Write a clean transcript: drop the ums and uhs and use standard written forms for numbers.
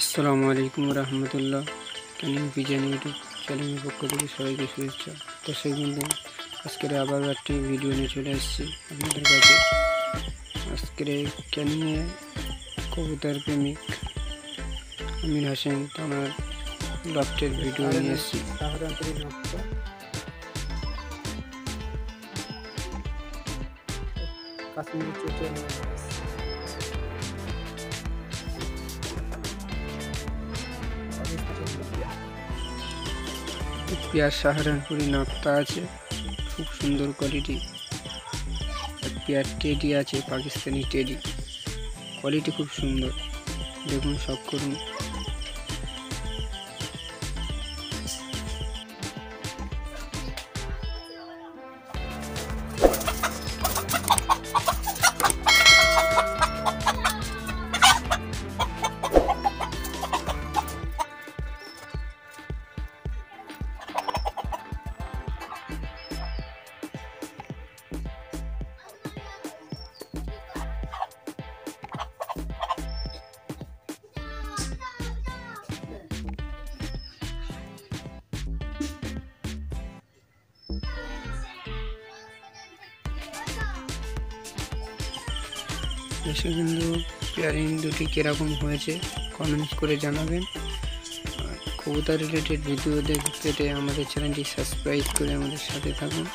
আসসালামু আলাইকুম রহমতুল্লাহ। Canning pigeon YouTube চ্যানেলের পক্ষ থেকে সবাইকে শুভেচ্ছা। দর্শক বন্ধু, আজকের আবার একটি ভিডিও নিয়ে চলে এসেছি আপনাদের কাছে। আজকের ক্যানিংয়ে কবুতর প্রেমিক আমির হাসান আমার লফটের ভিডিও নিয়ে এসেছি। পেয়ার সাহারানপুরি নাপ্তা আছে, খুব সুন্দর কোয়ালিটি। পেয়ার টেডি আছে, পাকিস্তানি টেডি, কোয়ালিটি খুব সুন্দর। দেখুন, শখ করুন। এসে কিন্তু পেয়ারিং দুটি কীরকম হয়েছে কমেন্টস করে জানাবেন। আর কবুতর রিলেটেড ভিডিও দেখতে আমাদের চ্যানেলটি সাবস্ক্রাইব করে আমাদের সাথে থাকুন।